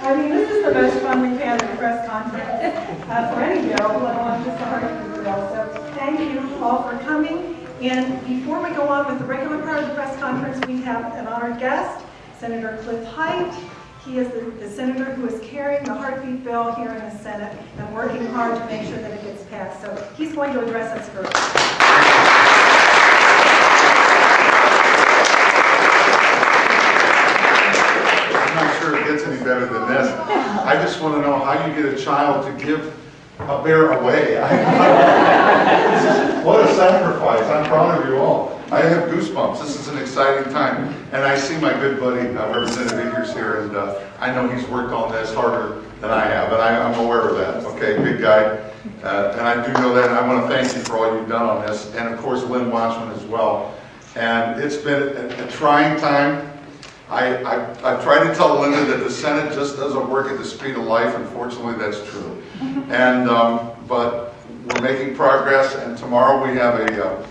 I mean, this is the most fun we've had at a press conference for any bill, let alone just a heartbeat bill. So thank you all for coming. And before we go on with the regular part of the press conference, we have an honored guest, Senator Cliff Height. He is the senator who is carrying the heartbeat bill here in the Senate and working hard to make sure that it gets passed. So he's going to address us first. I'm not sure it gets any better than this. I just want to know how you get a child to give a bear away. What a sacrifice. I'm proud of you all. I have goosebumps. This is an exciting time. And I see my good buddy, Representative Eggers here, and I know he's worked on this harder than I have, and I'm aware of that. Okay, big guy. And I do know that, and I want to thank you for all you've done on this, and of course Lynn Watchman as well. And it's been a trying time. I've tried to tell Linda that the Senate just doesn't work at the speed of life. Unfortunately, that's true. And but we're making progress, and tomorrow we have a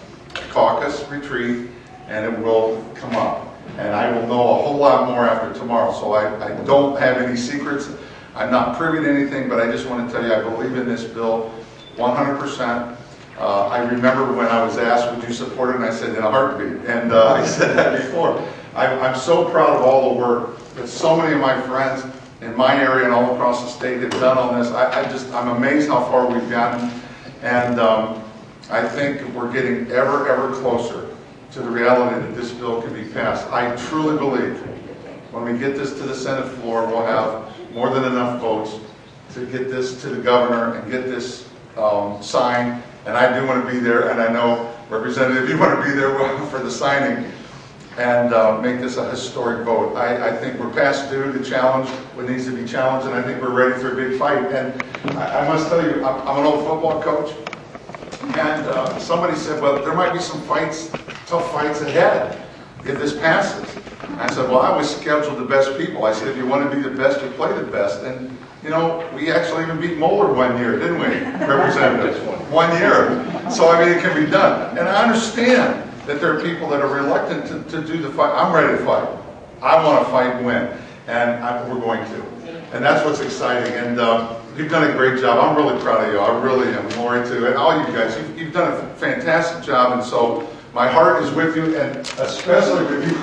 caucus retreat, and it will come up. And I will know a whole lot more after tomorrow, so I don't have any secrets. I'm not privy to anything, but I just want to tell you I believe in this bill 100%. I remember when I was asked, would you support it, and I said, in a heartbeat. And I said that before. I'm so proud of all the work that so many of my friends in my area and all across the state have done on this. I'm amazed how far we've gotten. And I think we're getting ever closer to the reality that this bill can be passed. I truly believe when we get this to the Senate floor, we'll have more than enough votes to get this to the governor and get this signed. And I do want to be there, and I know, Representative, you want to be there for the signing and make this a historic vote. I think we're past due to challenge what needs to be challenged, and I think we're ready for a big fight. And I must tell you, I'm an old football coach, and somebody said, well, there might be some fights, tough fights ahead if this passes. I said, well, I always schedule the best people. I said, if you want to be the best, you play the best. And, you know, we actually even beat Moeller one year, didn't we, Representative? 1 year. So, I mean, it can be done. And I understand that there are people that are reluctant to do the fight. I'm ready to fight. I want to fight and win. And we're going to. And that's what's exciting. And you've done a great job. I'm really proud of you. I really am. Lori, too. And all you guys, you've done a fantastic job. And so my heart is with you, and especially with you.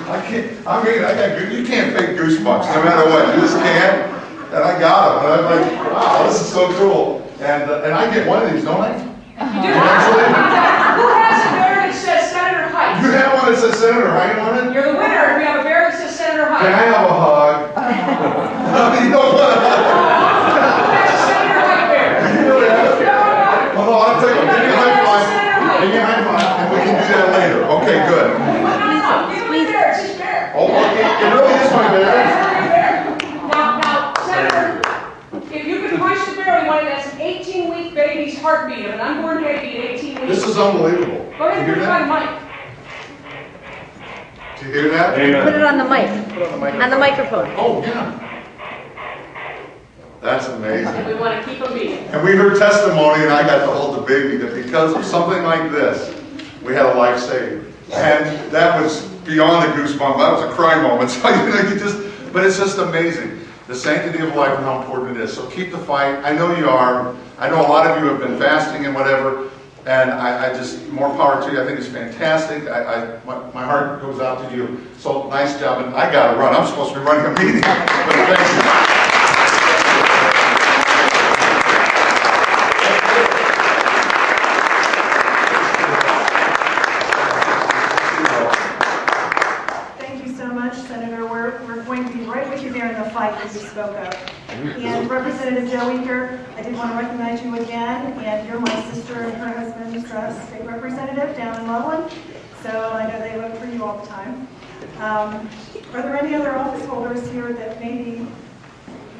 You can't fake goosebumps no matter what. You just can't. And I got them. And I'm like, wow, this is so cool. And I get one of these, don't I? You do. Who has a bear that says Senator Height? You have one that says Senator Height on it? You're the winner. We have a bear that says Senator Height. Can I have a hug? You don't want a hug. Who has a Senator Height bear? You really have it? Well, no, I'll tell you. Give me a high five. Give me a high five, and we can do that later. Okay, good. No. Give him the bear. It's his bear. Oh, okay. It really is my bear. Now, Senator, if you could push the bear, we want it as an 18-week baby's heartbeat of an unborn baby at 18 weeks. This is unbelievable. Go ahead and put it on the mic. Do you hear that? Amen. Put it on the mic. Put it on the microphone. On the microphone. Oh, yeah. That's amazing. We want to keep them beating. And we heard testimony, and I got to hold the baby, that because of something like this, we had a life saved. And that was beyond a goosebump. That was a cry moment. So, but it's just amazing. The sanctity of life and how important it is. So keep the fight. I know you are. I know a lot of you have been fasting and whatever. And I just, more power to you. I think it's fantastic. My heart goes out to you. So nice job. And I got to run. I'm supposed to be running a meeting. But thank you. That you spoke of. And Representative Joe Eager, I did want to recognize you again, and you're my sister and her husband is a state representative down in Loveland, so I know they look for you all the time. Are there any other office holders here that maybe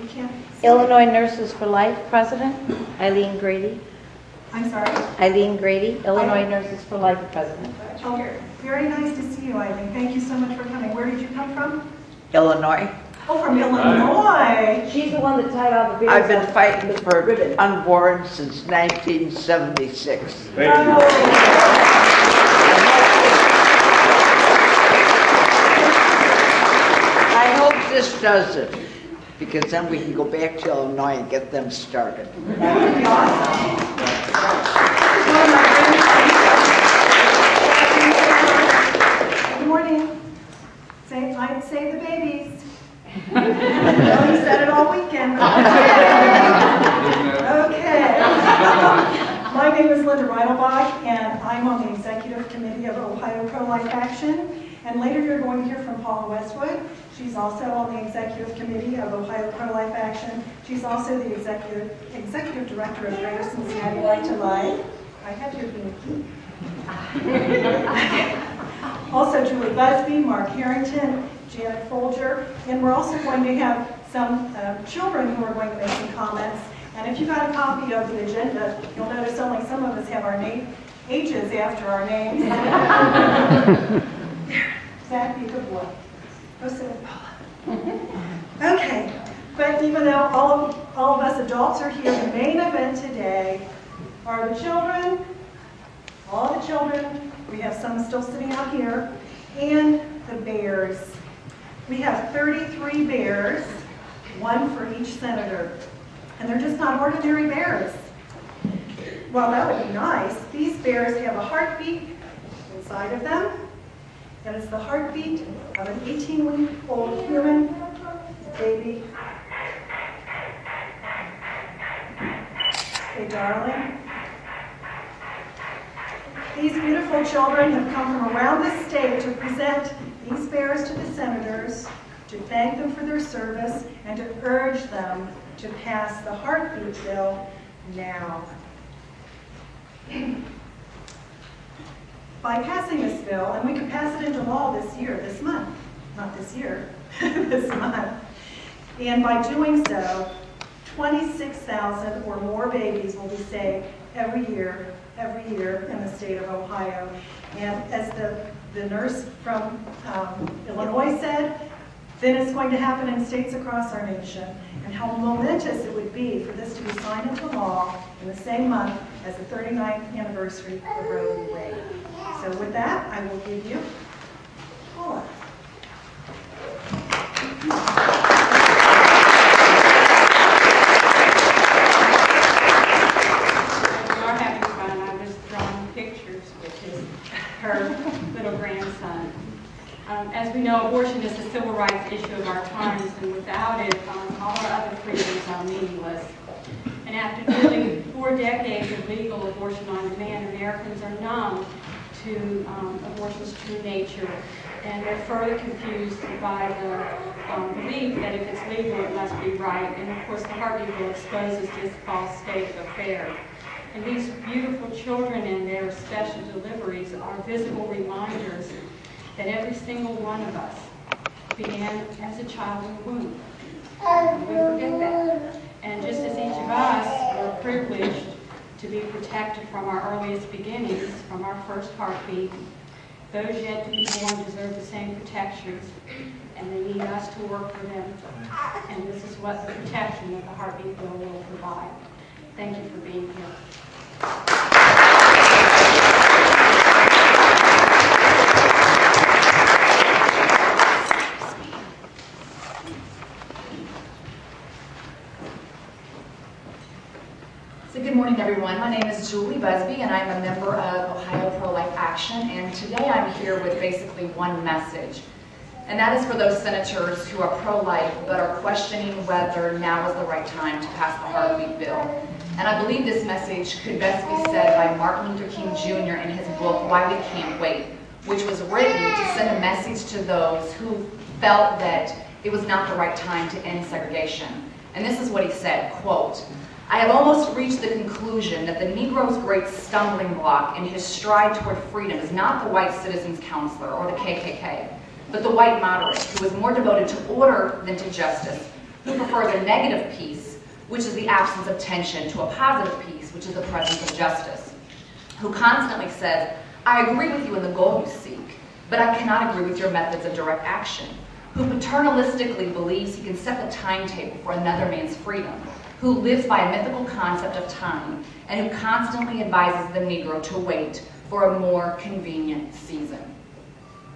we can't see? Illinois Nurses for Life President, Eileen Grady. I'm sorry? Eileen Grady, Illinois Nurses for Life President. Oh, very nice to see you, Eileen. Thank you so much for coming. Where did you come from? Illinois. Oh, from Illinois. She's the one that tied all the beers. I've been fighting for unborn since 1976. Thank you. I hope this does it. because then we can go back to Illinois and get them started. That would be awesome. Good morning. I'd say the babies. Well, you said it all weekend. Okay. My name is Linda Reinelbach, and I'm on the Executive Committee of Ohio Pro-Life Action. And later you're going to hear from Paula Westwood. She's also on the Executive Committee of Ohio Pro-Life Action. She's also the Executive Director of Greater Cincinnati Right to Life. I have your binky. Also Julie Busby, Mark Harrington, Janet Folger, and we're also going to have some children who are going to make some comments. And if you got a copy of the agenda, you'll notice only some of us have our ages after our names. Zach, be a good boy. Go sit with Paula. Okay, but even though all of us adults are here, the main event today are the children, all the children. We have some still sitting out here, and the bears. We have 33 bears, one for each senator. And they're just not ordinary bears. Well, that would be nice. These bears have a heartbeat inside of them, and it's the heartbeat of an 18-week-old human baby. Hey, darling. These beautiful children have come from around the state to present these bears to the senators, to thank them for their service, and to urge them to pass the heartbeat bill now. By passing this bill, and we could pass it into law this month, not this year, this month, and by doing so, 26,000 or more babies will be saved every year in the state of Ohio. And as the nurse from Illinois said, then it's going to happen in states across our nation. And how momentous it would be for this to be signed into law in the same month as the 39th anniversary of Roe v. Wade. So with that, I will give you Paula. We are having fun. I was drawing pictures with her little grandson. As we know, abortion is a civil rights issue of our times, and without it, all our other freedoms are meaningless. And after nearly 4 decades of legal abortion on demand, Americans are numb to abortion's true nature, and they're further confused by the belief that if it's legal, it must be right. And of course, the heartbeat bill exposes this false state of affairs. And these beautiful children and their special deliveries are visible reminders that every single one of us began as a child in the womb. We forget that. And just as each of us were privileged to be protected from our earliest beginnings, from our first heartbeat, those yet to be born deserve the same protections, and they need us to work for them. And this is what the protection of the heartbeat bill will provide. Thank you for being here. Good morning, everyone. My name is Julie Busby, and I'm a member of Ohio Pro-Life Action, and today I'm here with basically one message, and that is for those senators who are pro-life but are questioning whether now is the right time to pass the heartbeat bill. And I believe this message could best be said by Martin Luther King Jr. in his book, Why We Can't Wait, which was written to send a message to those who felt that it was not the right time to end segregation. And this is what he said, quote, "I have almost reached the conclusion that the Negro's great stumbling block in his stride toward freedom is not the white citizens' counselor or the KKK, but the white moderate who is more devoted to order than to justice, who prefers a negative peace, which is the absence of tension, to a positive peace, which is the presence of justice, who constantly says, I agree with you in the goal you seek, but I cannot agree with your methods of direct action, who paternalistically believes he can set the timetable for another man's freedom, who lives by a mythical concept of time, and who constantly advises the Negro to wait for a more convenient season."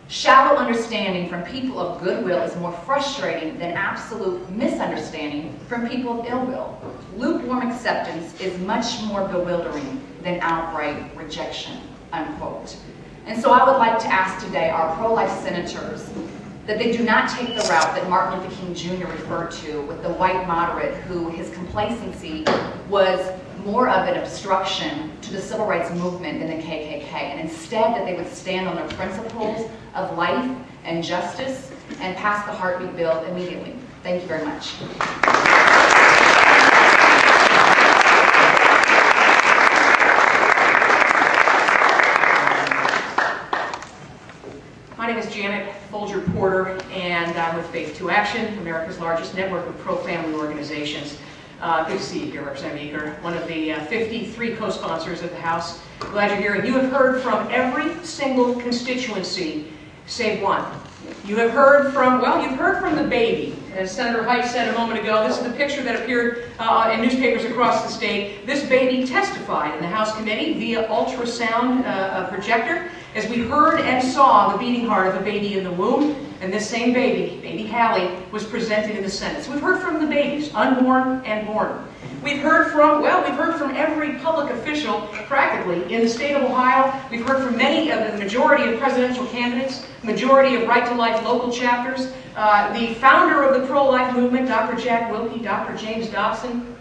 Shallow understanding from people of goodwill is more frustrating than absolute misunderstanding from people of ill will. Lukewarm acceptance is much more bewildering than outright rejection, unquote. And so I would like to ask today our pro-life senators that they do not take the route that Martin Luther King Jr. referred to with the white moderate who his complacency was more of an obstruction to the civil rights movement than the KKK, and instead that they would stand on the principles of life and justice and pass the heartbeat bill immediately. Thank you very much. My name is Janet Folger Porter, and I'm with Faith 2 Action, America's largest network of pro-family organizations. Good to see you here, Representative Eager, one of the 53 co-sponsors of the House. Glad you're here. And you have heard from every single constituency, save one. You have heard from, well, you've heard from the baby. As Senator Height said a moment ago, this is the picture that appeared in newspapers across the state. This baby testified in the House committee via ultrasound projector as we heard and saw the beating heart of a baby in the womb. And this same baby, baby Hallie, was presented in the Senate. So we've heard from the babies, unborn and born. We've heard from, well, we've heard from every public official, practically, in the state of Ohio. We've heard from many of the majority of presidential candidates, majority of Right to Life local chapters, the founder of the pro-life movement, Dr. Jack Wilkie, Dr. James Dobson,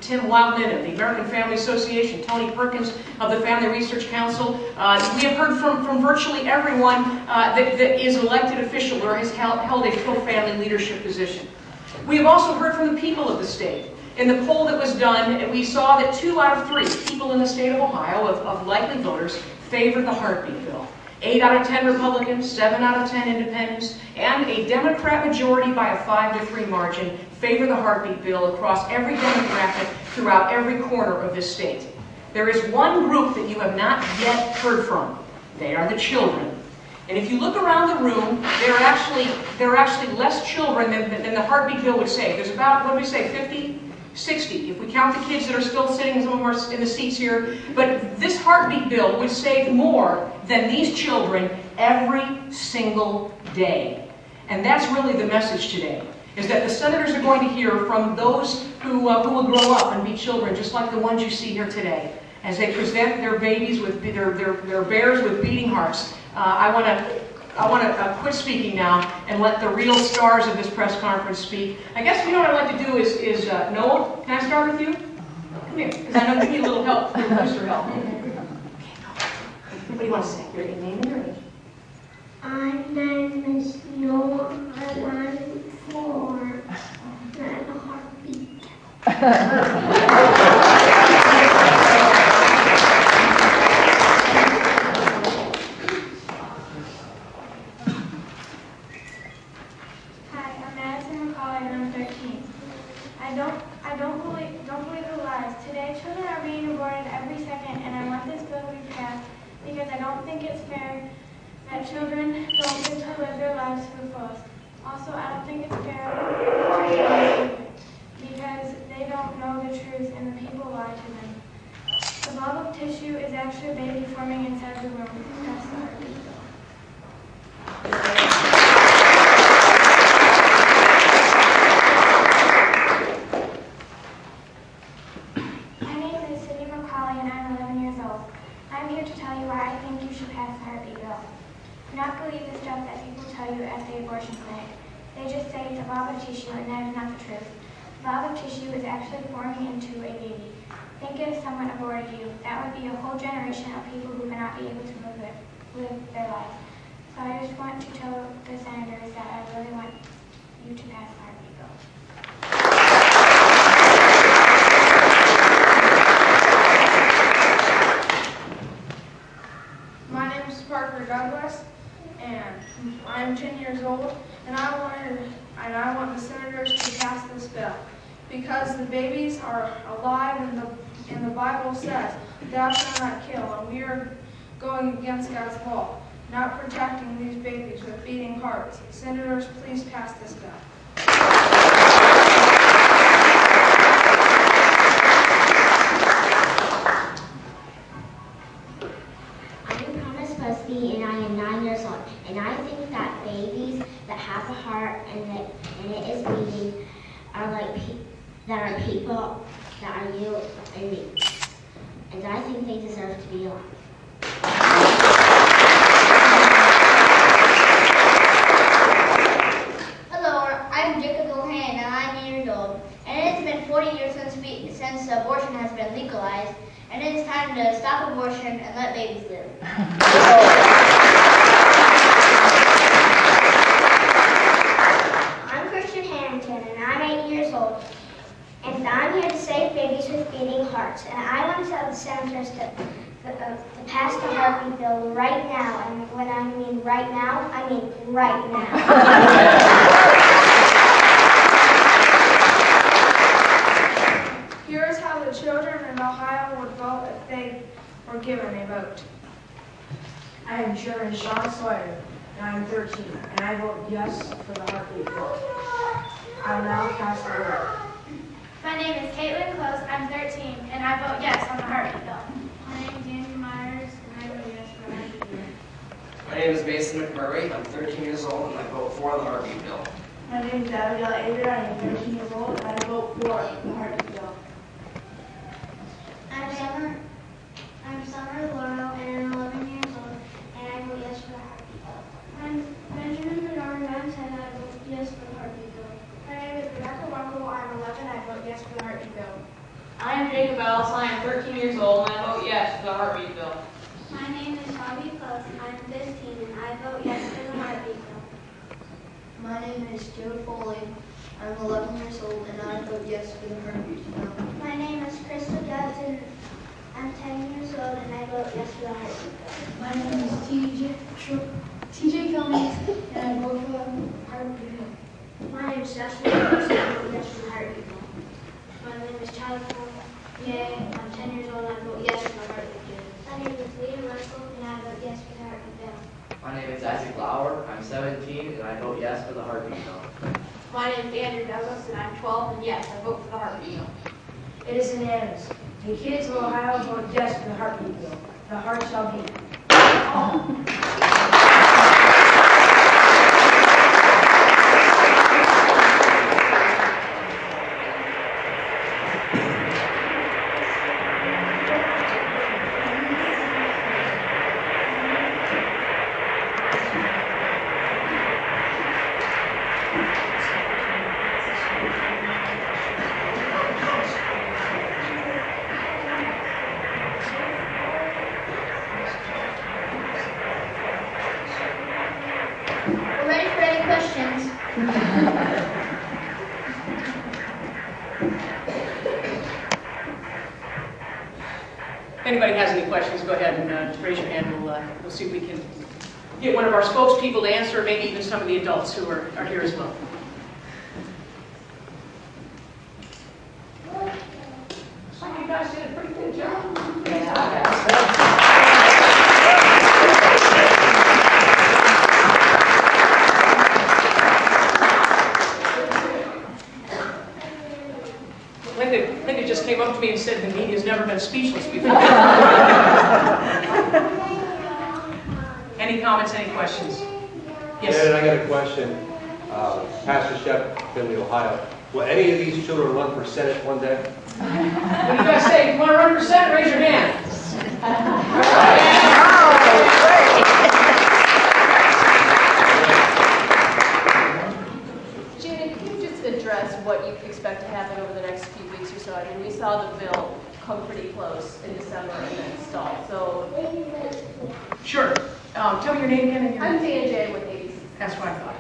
Tim Wildman of the American Family Association, Tony Perkins of the Family Research Council. We have heard from virtually everyone that is elected official or has held a pro-family leadership position. We have also heard from the people of the state. In the poll that was done, we saw that 2 out of 3 people in the state of Ohio, of likely voters, favored the heartbeat bill. 8 out of 10 Republicans, 7 out of 10 independents, and a Democrat majority by a 5-3 margin favor the heartbeat bill across every demographic throughout every corner of this state. There is one group that you have not yet heard from. They are the children. And if you look around the room, there are actually less children than the heartbeat bill would say. There's about, what do we say, 50? 60, if we count the kids that are still sitting somewhere in the seats here. But this heartbeat bill would save more than these children every single day. And that's really the message today, is that the senators are going to hear from those who will grow up and be children, just like the ones you see here today, as they present their babies with their bears with beating hearts. I want to quit speaking now and let the real stars of this press conference speak. I guess you know what I'd like to do is Noah, can I start with you? Come here, because I know you need a little help, a little booster help. Okay, what do you want to say? Your name and your age. My name is Noah, and I'm 4, and a heartbeat. Don't believe the lies. Today, children are being aborted every second, and I want this bill to be passed because I don't think it's fair that children don't get to live their lives to the fullest. Also, I don't think it's fair because they don't know the truth and the people lie to them. The blob of tissue is actually a baby forming inside the room. That's the heartbeat bill. Not believe the stuff that people tell you at the abortion clinic. They just say it's a blob of tissue, and that is not the truth. The blob of tissue is actually forming into a baby. Think if someone aborted you. That would be a whole generation of people who cannot be able to live their lives. So I just want to tell the senators that I really want you to pass the heartbeat bill. My name is Parker Douglas, and I'm 10 years old, and I want the senators to pass this bill because the babies are alive, and the Bible says, "Thou shalt not kill," and we are going against God's law, not protecting these babies with beating hearts. Senators, please pass this bill. And I am 9 years old, and I think that are people that are you and me. And I think they deserve to be alive. Hello, I'm Jacob Lohan and I'm 8 years old. And it has been 40 years since abortion has been legalized. And it is time to stop abortion and let babies live. I'm Christian Harrington and I'm 8 years old. And I'm here to save babies with beating hearts. And I want to tell the senators to pass the heartbeat bill right now. And when I mean right now, I mean right now. Here's how the children in Ohio would vote if they were given a vote. I am Chairman Sean Sawyer, and I'm 13, and I vote yes for the heartbeat bill. I will now pass the vote. My name is Caitlin Close, I'm 13, and I vote yes on the heartbeat bill. My name is Andrew Myers, and I vote yes for the heartbeat bill. My name is Mason McMurray, I'm 13 years old, and I vote for the heartbeat bill. My name is Abigail Ader, I am 13 years old, and I vote for the heartbeat bill. I'm Summer Laurel, and I'm 11 years old, and I vote yes for the heartbeat bill. I'm Benjamin Bernard Vance, and I vote yes for the heartbeat bill. My name is Rebecca Buckle, I'm 11, I vote yes for the heartbeat bill. I am Jacob Ellis, I am 13 years old, and I vote yes for the heartbeat bill. My name is Bobby Close, I'm 15, and I vote yes for the heartbeat bill. My name is Joe Foley. I'm 11 years old, and I vote yes for the heartbeat bill. My name is Crystal Dodson. I'm 10 years old, and I vote yes for the heartbeat bill. My name is TJ Cummings, and I vote for the heartbeat bill. My name is Justin Brooks, and I vote yes for the heartbeat bill. My name is Tyler Yay, I'm 10 years old, and I vote yes for the heartbeat bill. My name is Leah Russell, and I vote yes for the heartbeat bill. My name is Isaac Lauer, I'm 17, and I vote yes for the heartbeat bill. My name is Andrew Douglas, and I'm 12, and yes, I vote for the heartbeat bill. It is unanimous. The kids of Ohio vote yes for the heartbeat bill. The heart shall beat. We're ready for any questions. If anybody has any questions, go ahead and just raise your hand. We'll see if we can get one of our spokespeople to answer, maybe even some of the adults who are here as well. Looks like you guys did a pretty good job. Linda just came up to me and said the media's never been speechless before. Any comments, any questions? Yes. Yeah, and I got a question. Pastor Shep, Finley, Ohio. Will any of these children run for Senate one day? What do you guys say? If you want to run for Senate, raise your hand. Janet, can you just address what you expect to happen over the next few weeks or so? I mean, we saw the bill come pretty close in December and then stall. So, Sure. Tell me your name again. I'm Dana J with ABC. That's what I thought.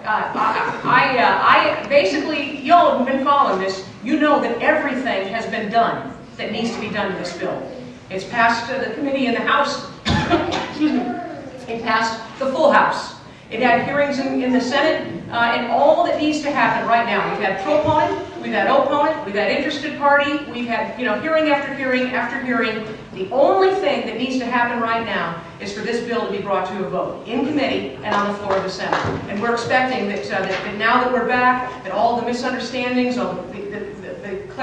I basically, y'all have been following this. You know that everything has been done that needs to be done to this bill. It's passed the committee in the House. Excuse me. It passed the full House. It had hearings in the Senate, and all that needs to happen right now. We've had proponent, we've had opponent, we've had interested party, we've had hearing after hearing after hearing. The only thing that needs to happen right now is for this bill to be brought to a vote in committee and on the floor of the Senate. And we're expecting that now that we're back, that all the misunderstandings, all the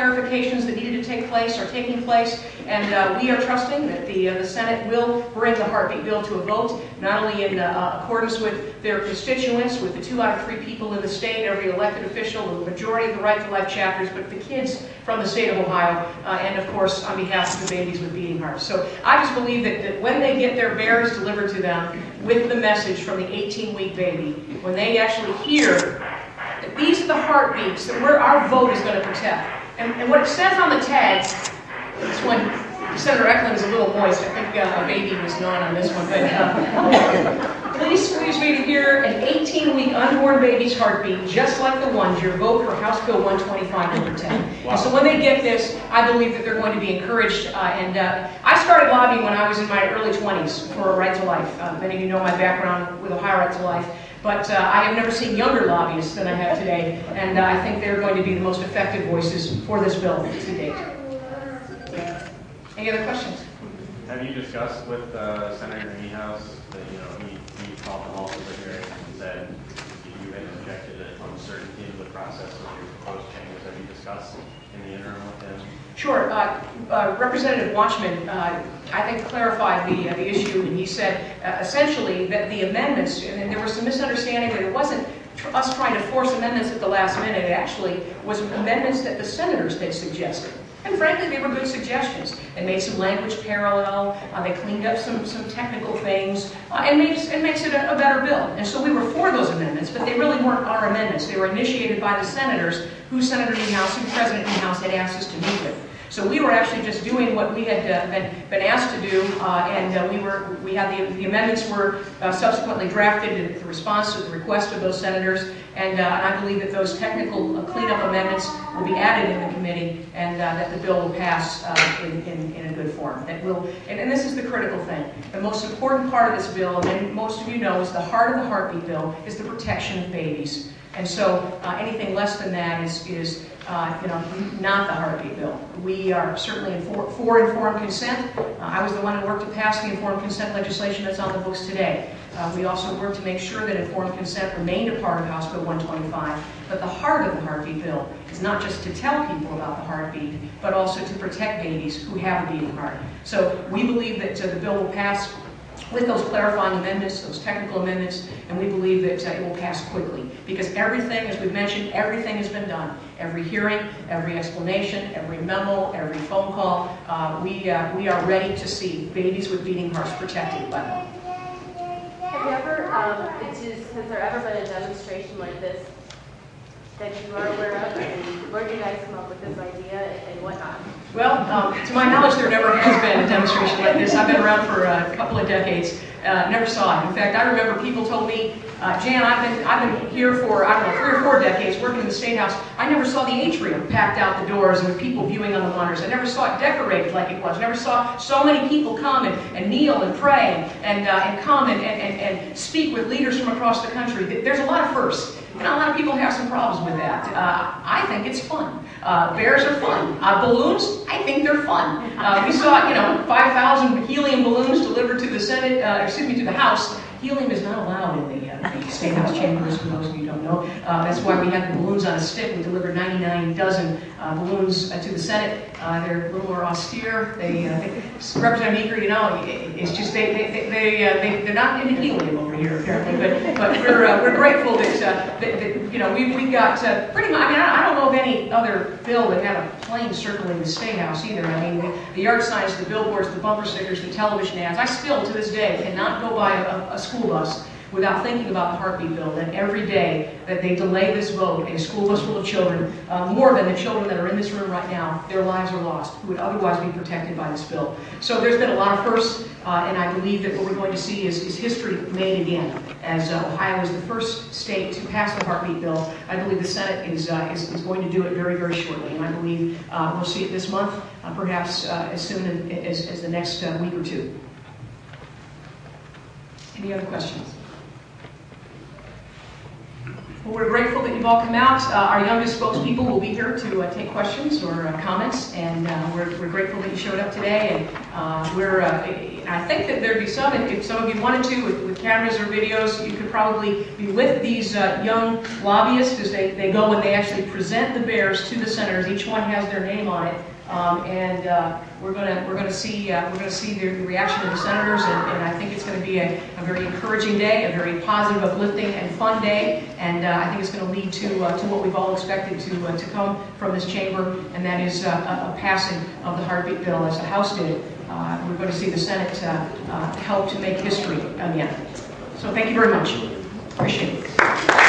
clarifications that needed to take place are taking place, and we are trusting that the Senate will bring the heartbeat bill to a vote, not only in accordance with their constituents, with the 2 out of 3 people in the state, every elected official, the majority of the Right to Life chapters, but the kids from the state of Ohio, and of course on behalf of the babies with beating hearts. So I just believe that when they get their bears delivered to them with the message from the 18-week baby, when they actually hear that these are the heartbeats that our vote is going to protect. And what it says on the tag, this one, Senator Eklund is a little moist. I think a baby was gone on this one. But please squeeze me to hear an 18-week unborn baby's heartbeat, just like the ones your vote for House Bill 125 will protect. Wow. And so when they get this, I believe that they're going to be encouraged. I started lobbying when I was in my early 20s for a Right to Life. Many of you know my background with Ohio Right to Life. But I have never seen younger lobbyists than I have today, and I think they're going to be the most effective voices for this bill to date. Any other questions? Have you discussed with Senator Niehaus that he called the hall for the hearing and said you had objected to the uncertainty of the process of your proposed changes? Have you discussed in the interim with him? Sure. Representative Watchman, I think, clarified the issue, and he said essentially that the amendments, and there was some misunderstanding that it wasn't us trying to force amendments at the last minute. It actually was amendments that the senators had suggested. And frankly, they were good suggestions. They made some language parallel, they cleaned up some technical things, and makes it a better bill. And so we were for those amendments, but they really weren't our amendments. They were initiated by the senators who Senator Niehaus and President Niehaus had asked us to meet with. So we were actually just doing what we had been asked to do, and the amendments were subsequently drafted in response to the request of those senators, and I believe that those technical cleanup amendments will be added in the committee, and that the bill will pass in a good form. And this is the critical thing. The most important part of this bill, and most of you know, is the heart of the heartbeat bill, is the protection of babies. And so anything less than that is not the heartbeat bill. We are certainly for informed consent. I was the one who worked to pass the informed consent legislation that's on the books today. We also worked to make sure that informed consent remained a part of House Bill 125. But the heart of the heartbeat bill is not just to tell people about the heartbeat, but also to protect babies who have a beating heart. So we believe that the bill will pass with those clarifying amendments, those technical amendments, and we believe that it will pass quickly. Because everything, as we've mentioned, everything has been done. Every hearing, every explanation, every memo, every phone call, we are ready to see babies with beating hearts protected by law. Have you ever, has there ever been a demonstration like this that you are aware of? And where did you guys come up with this idea and whatnot? Well, to my knowledge, there never has been a demonstration like this. I've been around for a couple of decades, never saw it. In fact, I remember people told me, Jan, I've been here for, 3 or 4 decades working in the State House. I never saw the atrium packed out the doors and with people viewing on the monitors. I never saw it decorated like it was. I never saw so many people come and kneel and pray and come and speak with leaders from across the country. There's a lot of firsts. A lot of people have some problems with that. I think it's fun. Bears are fun. Balloons, I think they're fun. We saw, 5,000 helium balloons delivered to the Senate, to the House. Helium is not allowed in the State House chambers, for those of you who don't know. That's why we had the balloons on a stick. We delivered 99 dozen balloons to the Senate. They're a little more austere. Representative Eaker, it's just they're not into helium over here apparently. But we're grateful that we got pretty much. I don't know of any other bill that had a plane circling the State House either. The yard signs, the billboards, the bumper stickers, the television ads. I still, to this day, cannot go by a school bus without thinking about the heartbeat bill, that every day that they delay this vote, a school bus full of children, more than the children that are in this room right now, their lives are lost, who would otherwise be protected by this bill. So there's been a lot of firsts, and I believe that what we're going to see is history made again, as Ohio is the first state to pass the heartbeat bill. I believe the Senate is going to do it very, very shortly, and I believe we'll see it this month, perhaps as soon as the next week or two. Any other questions? Well, we're grateful that you've all come out. Our youngest spokespeople will be here to take questions or comments, and we're grateful that you showed up today. And I think that there'd be some, if some of you wanted to, with cameras or videos, you could probably be with these young lobbyists, because they go and they actually present the bears to the senators. Each one has their name on it. We're going to see the reaction of the senators, and I think it's going to be a very encouraging day, a very positive, uplifting, and fun day, and I think it's going to lead to what we've all expected to come from this chamber, and that is a passing of the heartbeat bill as the House did. We're going to see the Senate help to make history again. So thank you very much. Appreciate it.